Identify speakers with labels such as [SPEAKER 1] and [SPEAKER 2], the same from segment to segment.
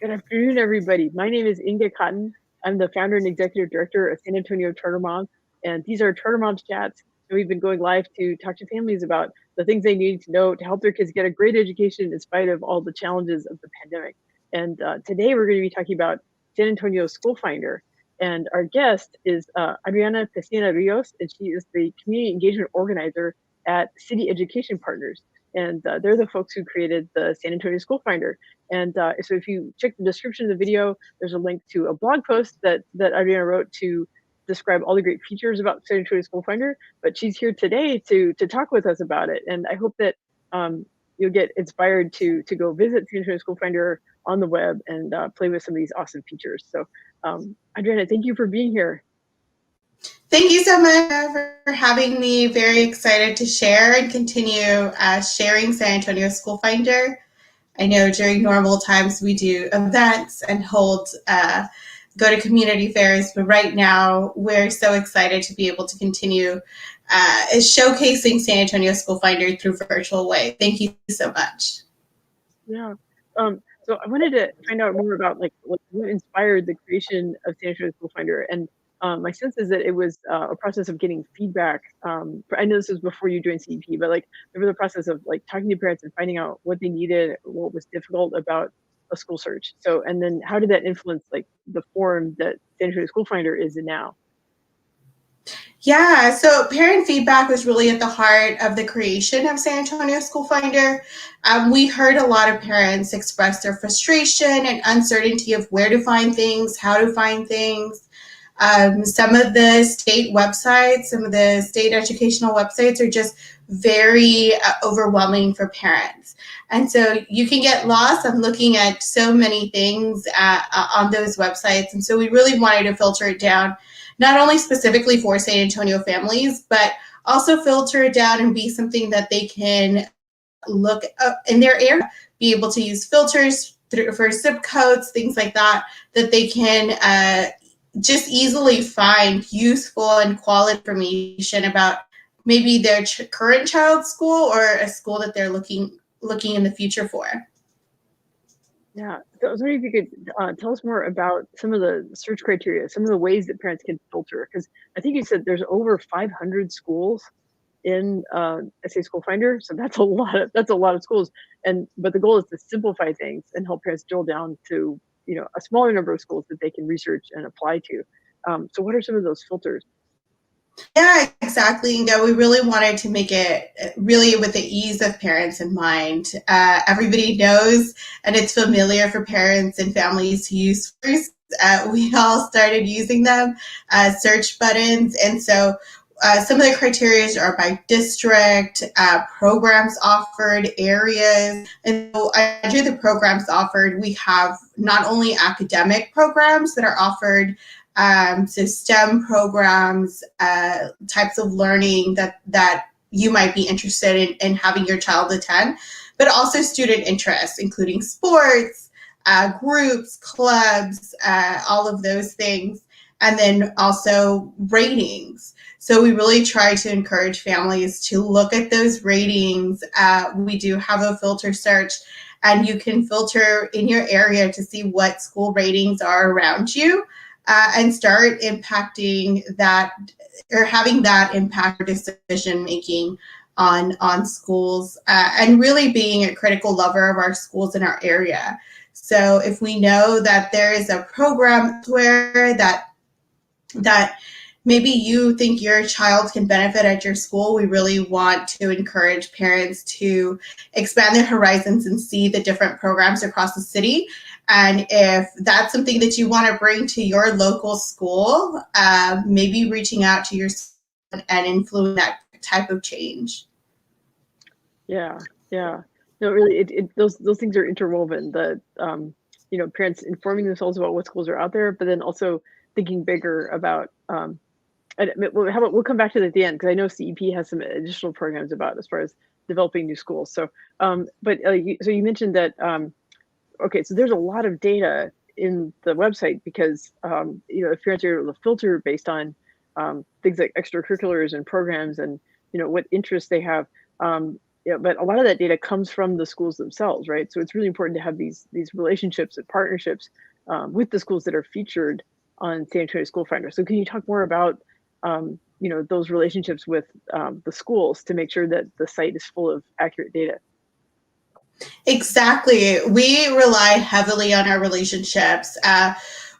[SPEAKER 1] Good afternoon, everybody. My name is Inga Cotton. I'm the founder and executive director of San Antonio Charter Moms, and these are Charter Moms Chats. And we've been going live to talk to families about the things they need to know to help their kids get a great education in spite of all the challenges of the pandemic. And today we're going to be talking about San Antonio School Finder. And our guest is Adriana Pecina-Rios, and she is the community engagement organizer at City Education Partners. And they're the folks who created the San Antonio School Finder. And so if you check the description of the video, there's a link to a blog post that Adriana wrote to describe all the great features about San Antonio School Finder. But she's here today to talk with us about it. And I hope that you'll get inspired to go visit San Antonio School Finder on the web and play with some of these awesome features. So Adriana, thank you for being here.
[SPEAKER 2] Thank you so much for having me. Very excited to share and continue sharing San Antonio School Finder. I know during normal times we do events and hold go to community fairs, but right now we're so excited to be able to continue showcasing San Antonio School Finder through virtual way. Thank you so much.
[SPEAKER 1] Yeah. So I wanted to find out more about what inspired the creation of San Antonio School Finder. And my sense is that it was a process of getting feedback. I know this was before you joined CEP, but there was a process of talking to parents and finding out what they needed, what was difficult about a school search. So, and then how did that influence the form that San Antonio School Finder is in now?
[SPEAKER 2] Yeah, so parent feedback was really at the heart of the creation of San Antonio School Finder. We heard a lot of parents express their frustration and uncertainty of where to find things, how to find things. Some of the state websites, some of the state educational websites are just very overwhelming for parents. And so you can get lost on looking at so many things on those websites. And so we really wanted to filter it down, not only specifically for San Antonio families, but also filter it down and be something that they can look up in their area, be able to use filters for zip codes, things like that, that they can just easily find useful and quality information about maybe their current child's school or a school that they're looking in the future for.
[SPEAKER 1] Yeah, so I was wondering if you could tell us more about some of the search criteria, some of the ways that parents can filter, because I think you said there's over 500 schools in SA School Finder, so that's a lot of schools. But the goal is to simplify things and help parents drill down to a smaller number of schools that they can research and apply to. So what are some of those filters?
[SPEAKER 2] Yeah, exactly. We really wanted to make it really with the ease of parents in mind. Everybody knows, and it's familiar for parents and families to use first. We all started using them, search buttons. And so some of the criteria are by district, programs offered, areas. And so under the programs offered, we have not only academic programs that are offered, so STEM programs, types of learning that you might be interested in having your child attend, but also student interests, including sports, groups, clubs, all of those things, and then also ratings. So we really try to encourage families to look at those ratings. We do have a filter search, and you can filter in your area to see what school ratings are around you. And start impacting that or having that impact decision making on schools and really being a critical lover of our schools in our area. So if we know that there is a program where that maybe you think your child can benefit at your school, we really want to encourage parents to expand their horizons and see the different programs across the city. And if that's something that you want to bring to your local school, maybe reaching out to your school and influence that type of change.
[SPEAKER 1] Yeah. No, really, those things are interwoven. The parents informing themselves about what schools are out there, but then also thinking bigger about. How about we'll come back to that at the end, because I know CEP has some additional programs about as far as developing new schools. So, so you mentioned that. Okay, so there's a lot of data in the website because if parents are able to filter based on things like extracurriculars and programs and what interests they have, Yeah, but a lot of that data comes from the schools themselves, right? So it's really important to have these relationships and partnerships with the schools that are featured on San Antonio School Finder. So can you talk more about those relationships with the schools to make sure that the site is full of accurate data?
[SPEAKER 2] Exactly. We rely heavily on our relationships.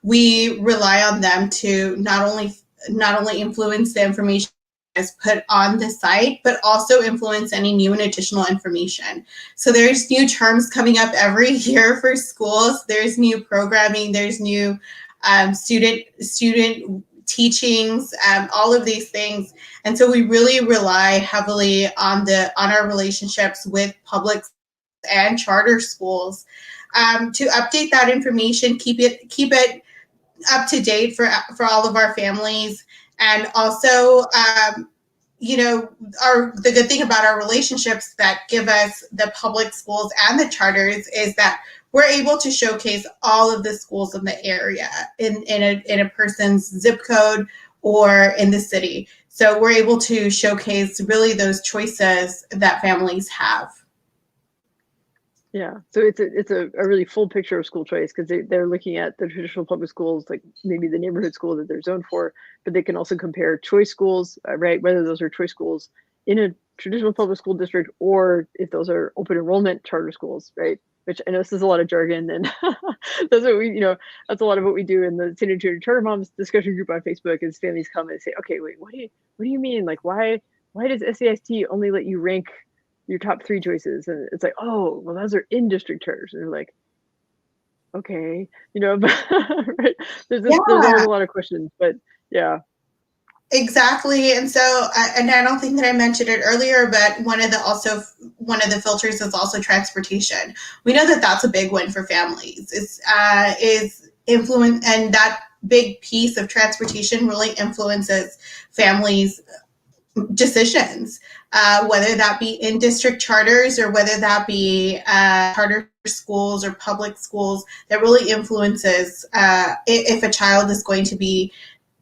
[SPEAKER 2] We rely on them to not only influence the information is put on the site, but also influence any new and additional information. So there's new terms coming up every year for schools. There's new programming. There's new student teachings, all of these things. And so we really rely heavily on our relationships with public and charter schools to update that information, keep it up to date for all of our families, and also the good thing about our relationships that give us the public schools and the charters is that we're able to showcase all of the schools in the area in a person's zip code or in the city. So we're able to showcase really those choices that families have.
[SPEAKER 1] Yeah, so it's a really full picture of school choice because they're looking at the traditional public schools, like maybe the neighborhood school that they're zoned for, but they can also compare choice schools, right? Whether those are choice schools in a traditional public school district or if those are open enrollment charter schools, right? Which I know this is a lot of jargon, and that's what that's a lot of what we do in the San Antonio Charter Moms discussion group on Facebook. Is families come and say, okay, wait, what do you mean? Like, why does SAST only let you rank your top three choices? And it's like, oh, well, those are in district charters. And they're like, okay, but right. There's always
[SPEAKER 2] Yeah,
[SPEAKER 1] a lot of questions, but yeah,
[SPEAKER 2] exactly. And so, and I don't think that I mentioned it earlier, but one of the filters is also transportation. We know that that's a big one for families. Is influence, and that big piece of transportation really influences families' decisions, whether that be in district charters or whether that be charter schools or public schools. That really influences if a child is going to be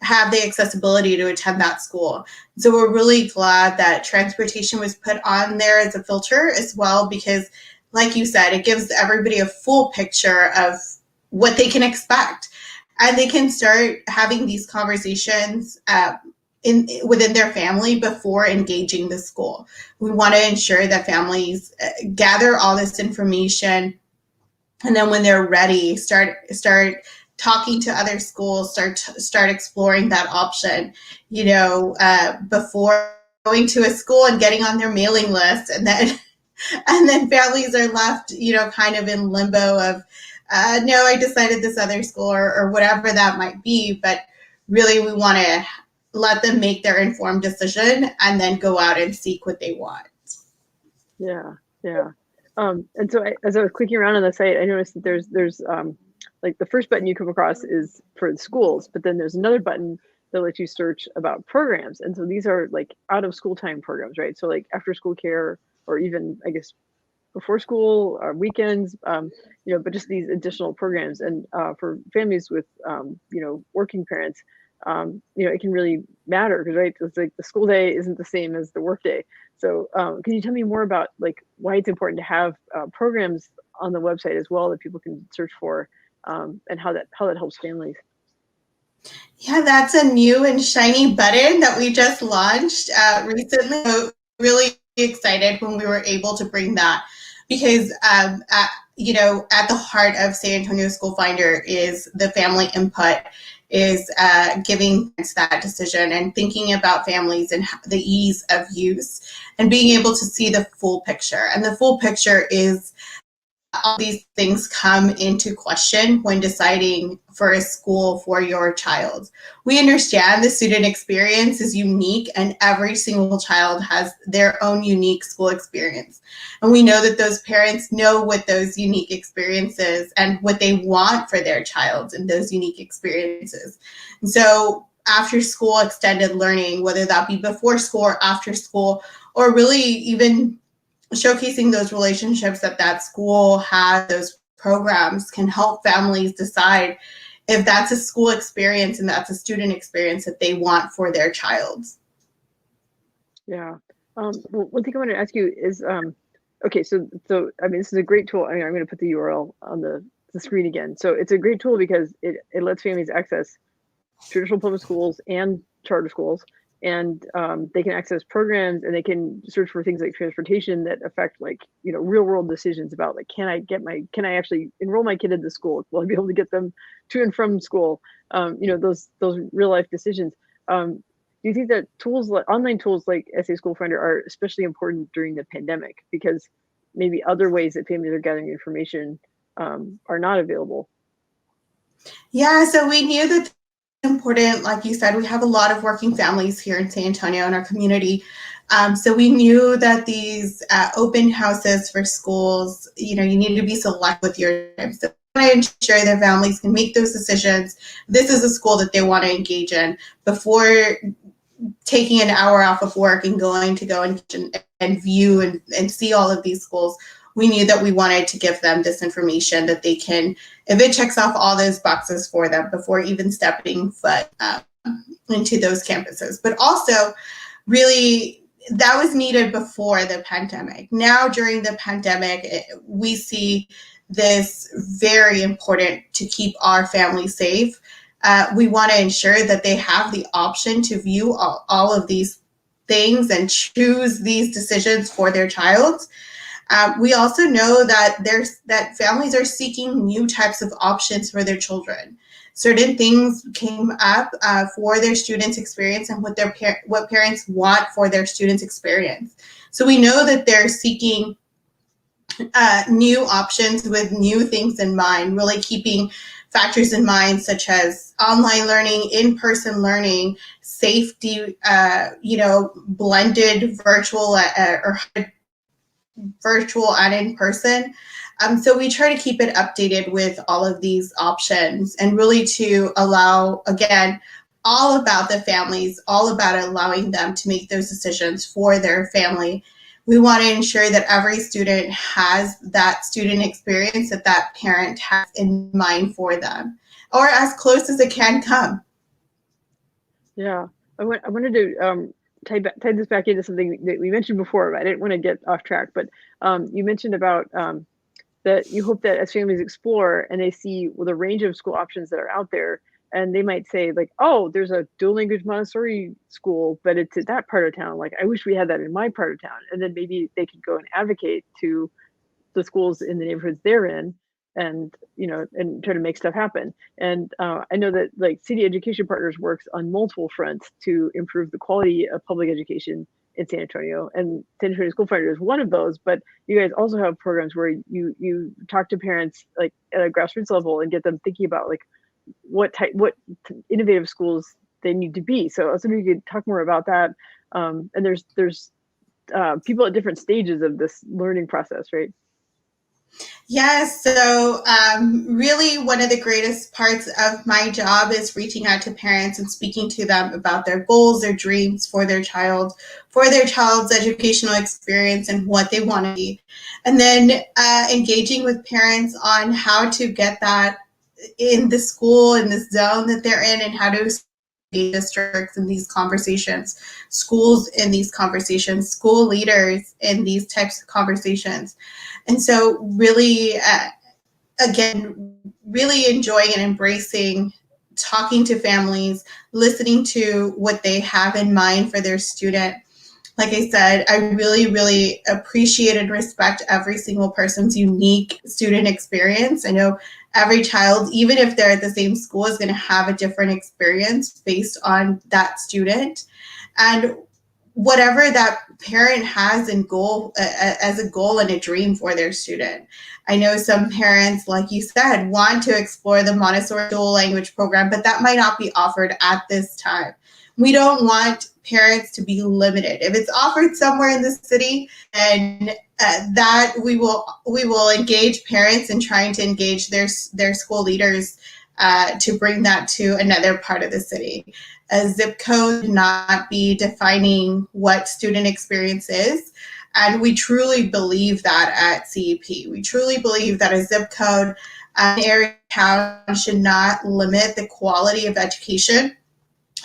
[SPEAKER 2] have the accessibility to attend that school. So we're really glad that transportation was put on there as a filter as well, because like you said, it gives everybody a full picture of what they can expect. And they can start having these conversations within their family before engaging the school. We want to ensure that families gather all this information, and then when they're ready, start talking to other schools, start exploring that option, before going to a school and getting on their mailing list. And then families are left, kind of in limbo of no, I decided this other school, or whatever that might be. But really, we want to let them make their informed decision and then go out and seek what they want.
[SPEAKER 1] yeah, yeah. And so as I was clicking around on the site, I noticed that there's like the first button you come across is for the schools, but then there's another button that lets you search about programs. And so these are like out of school time programs, right? So like after school care, or even I guess before school or weekends, but just these additional programs. And for families with, working parents, it can really matter because, right, it's like the school day isn't the same as the work day. So can you tell me more about like why it's important to have programs on the website as well that people can search for, and how that helps families?
[SPEAKER 2] Yeah, that's a new and shiny button that we just launched recently. So really excited when we were able to bring that, because at the heart of San Antonio School Finder is the family input, is giving that decision and thinking about families and the ease of use, and being able to see the full picture. And the full picture is all these things come into question when deciding for a school for your child. We understand the student experience is unique, and every single child has their own unique school experience. And we know that those parents know what those unique experiences and what they want for their child in those unique experiences. And so after school extended learning, whether that be before school or after school, or really even showcasing those relationships that school has, those programs can help families decide if that's a school experience and that's a student experience that they want for their child.
[SPEAKER 1] Yeah. Well, one thing I wanted to ask you is, okay, so I mean, this is a great tool. I mean, I'm going to put the URL on the screen again. So it's a great tool because it lets families access traditional public schools and charter schools, and they can access programs and they can search for things like transportation that affect, like, real world decisions about, like, can I actually enroll my kid in the school? Will I be able to get them to and from school? Those real life decisions. Do you think that tools like online tools like SA School Finder are especially important during the pandemic because maybe other ways that families are gathering information are not available?
[SPEAKER 2] Yeah, so we knew that important. Like you said, we have a lot of working families here in San Antonio in our community. So we knew that these open houses for schools, you need to be select with your time. So we want to ensure that families can make those decisions. This is a school that they want to engage in before taking an hour off of work and going to go and view and see all of these schools. We knew that we wanted to give them this information that they can, if it checks off all those boxes for them before even stepping foot into those campuses. But also, really, that was needed before the pandemic. Now, during the pandemic, we see this very important to keep our families safe. We want to ensure that they have the option to view all of these things and choose these decisions for their child. We also know that families are seeking new types of options for their children. Certain things came up for their students' experience and what parents want for their students' experience. So we know that they're seeking new options with new things in mind, really keeping factors in mind such as online learning, in-person learning, safety, blended virtual or virtual and in person. So we try to keep it updated with all of these options and really to allow, again, all about the families, all about allowing them to make those decisions for their family. We want to ensure that every student has that student experience that that parent has in mind for them, or as close as it can come.
[SPEAKER 1] Yeah, I wanted to tie this back into something that we mentioned before, but I didn't want to get off track. But you mentioned about that you hope that as families explore and they see, well, the range of school options that are out there, and they might say, like, oh, there's a dual language Montessori school, but it's at that part of town. Like, I wish we had that in my part of town. And then maybe they could go and advocate to the schools in the neighborhoods they're in, and and try to make stuff happen. And I know that, like, City Education Partners works on multiple fronts to improve the quality of public education in San Antonio, and San Antonio School Finder is one of those. But you guys also have programs where you talk to parents, like, at a grassroots level, and get them thinking about, like, what innovative schools they need to be. So I was wondering if you could talk more about that. And there's people at different stages of this learning process, right?
[SPEAKER 2] Yes, so really one of the greatest parts of my job is reaching out to parents and speaking to them about their goals, their dreams for their child's educational experience and what they want to be. And then engaging with parents on how to get that in the school, in the zone that they're in, and how to districts in these conversations, schools in these conversations, school leaders in these types of conversations. And so really, again, really enjoying and embracing talking to families, listening to what they have in mind for their student. Like I said, I really, really appreciate and respect every single person's unique student experience. I know every child, even if they're at the same school, is going to have a different experience based on that student. And whatever that parent has in goal as a goal and a dream for their student. I know some parents, like you said, want to explore the Montessori dual language program, but that might not be offered at this time. We don't want parents to be limited. If it's offered somewhere in the city, and that we will engage parents in trying to engage their school leaders to bring that to another part of the city. A zip code not be defining what student experience is. And we truly believe that at CEP. We truly believe that a zip code, an area town should not limit the quality of education,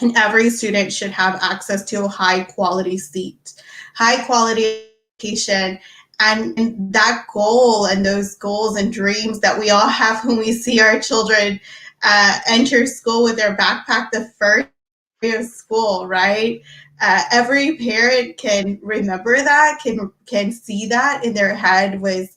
[SPEAKER 2] and every student should have access to a high quality seat. high quality education, and that goal and those goals and dreams that we all have when we see our children enter school with their backpack the first day of school, right? Every parent can remember that, can see that in their head, was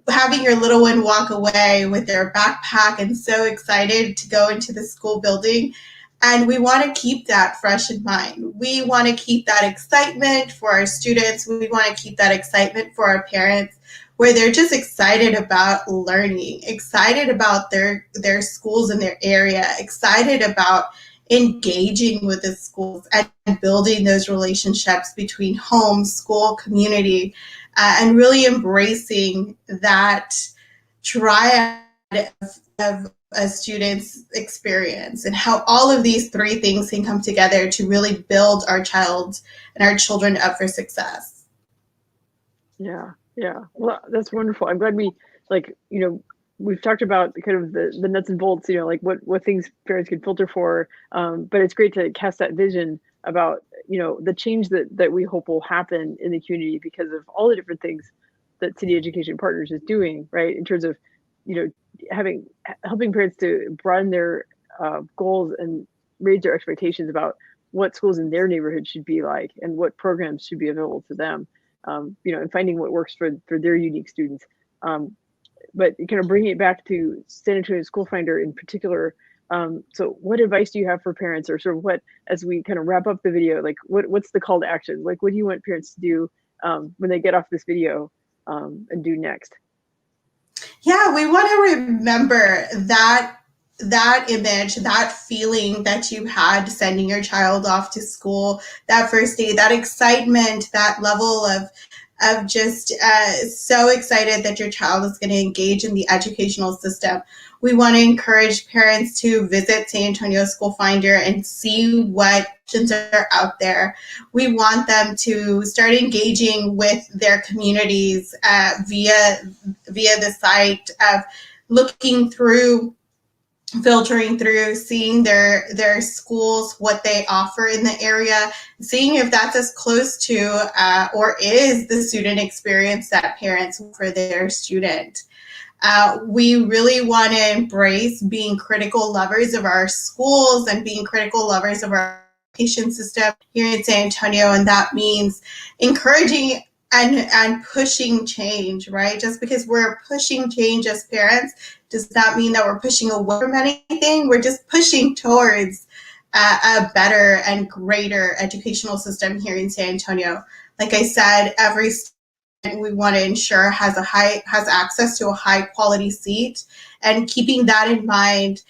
[SPEAKER 2] having your little one walk away with their backpack and so excited to go into the school building. And we want to keep that fresh in mind. We want to keep that excitement for our students. We want to keep that excitement for our parents, where they're just excited about learning, excited about their schools in their area, excited about engaging with the schools and building those relationships between home, school, community, and really embracing that triad of a student's experience, and how all of these three things can come together to really build our child and our children up for success.
[SPEAKER 1] Yeah, yeah. Well, that's wonderful. I'm glad we like, we've talked about kind of the nuts and bolts, like what things parents can filter for. But it's great to cast that vision about, the change that we hope will happen in the community because of all the different things that City Education Partners is doing, right? In terms of, you know, helping parents to broaden their goals and raise their expectations about what schools in their neighborhood should be like and what programs should be available to them, and finding what works for their unique students. But kind of bringing it back to San Antonio School Finder in particular. So what advice do you have for parents, or sort of what, as we kind of wrap up the video, like what's the call to action? Like, what do you want parents to do when they get off this video and do next?
[SPEAKER 2] Yeah, we want to remember that image, that feeling that you had sending your child off to school that first day, that excitement, that level of just so excited that your child is going to engage in the educational system. We want to encourage parents to visit San Antonio School Finder and see what options are out there. We want them to start engaging with their communities via the site of looking through, filtering through, seeing their schools, what they offer in the area, seeing if that's as close to or is the student experience that parents want for their student. We really want to embrace being critical lovers of our schools and being critical lovers of our education system here in San Antonio, and that means encouraging and pushing change, right? Just because we're pushing change as parents does not mean that we're pushing away from anything. We're just pushing towards a better and greater educational system here in San Antonio. Like I said, every we want to ensure has access to a high quality seat, and keeping that in mind,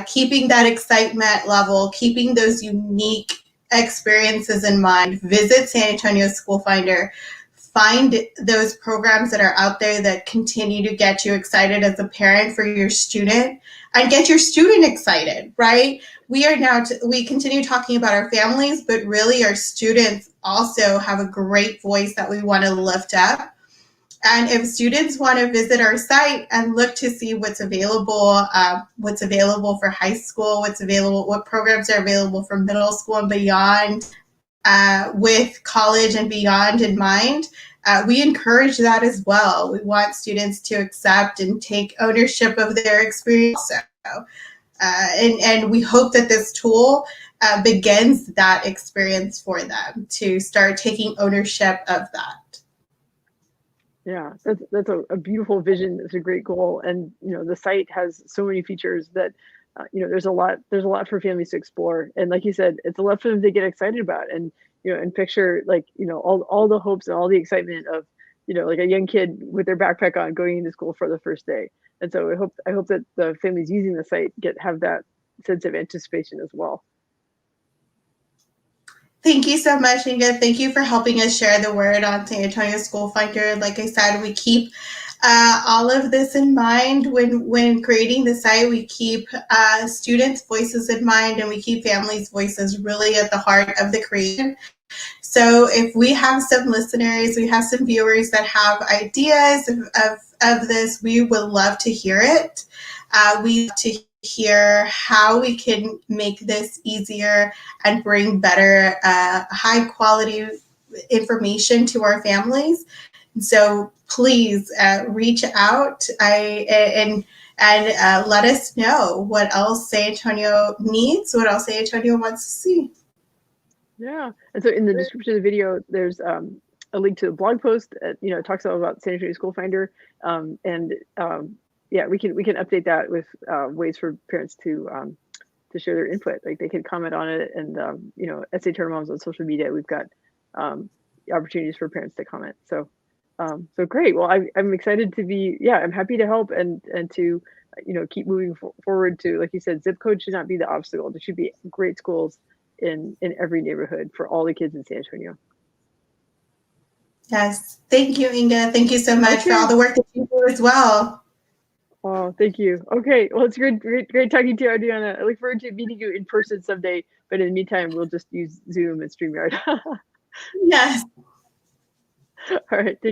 [SPEAKER 2] keeping that excitement level, keeping those unique experiences in mind. Visit San Antonio School Finder. Find those programs that are out there that continue to get you excited as a parent for your student, and get your student excited, right? We continue talking about our families, but really our students also have a great voice that we want to lift up. And if students want to visit our site and look to see what's available for high school, what programs are available for middle school and beyond, with college and beyond in mind, we encourage that as well. We want students to accept and take ownership of their experience also. And we hope that this tool begins that experience for them to start taking ownership of that.
[SPEAKER 1] Yeah, that's a beautiful vision. It's a great goal, and the site has so many features that there's a lot for families to explore. And like you said, it's a lot for them to get excited about, and and picture, like, all the hopes and all the excitement of like a young kid with their backpack on going into school for the first day. And so I hope that the families using the site have that sense of anticipation as well.
[SPEAKER 2] Thank you so much, Inga. Thank you for helping us share the word on San Antonio School Finder. Like I said, we keep all of this in mind when creating the site. We keep students' voices in mind, and we keep families' voices really at the heart of the creation. So if we have some listeners, we have some viewers that have ideas of this, we would love to hear it. We love to hear how we can make this easier and bring better, high quality information to our families. So please reach out and let us know what else San Antonio needs, what else San Antonio wants to see.
[SPEAKER 1] Yeah. And so in the description of the video, there's a link to a blog post. It talks all about San Antonio School Finder, and yeah, we can update that with ways for parents to share their input. Like they can comment on it, and SA Turtle Moms on social media. We've got opportunities for parents to comment. So great. Well, I'm excited to be. Yeah, I'm happy to help and to keep moving forward to, like you said, zip code should not be the obstacle. There should be great schools in every neighborhood for all the kids in San Antonio.
[SPEAKER 2] Yes. Thank you, Inga. Thank you so much for all the work that you do as well.
[SPEAKER 1] Oh, thank you. Okay. Well, it's great talking to you, Adriana. I look forward to meeting you in person someday. But in the meantime, we'll just use Zoom and StreamYard.
[SPEAKER 2] Yes.
[SPEAKER 1] All right. Take care.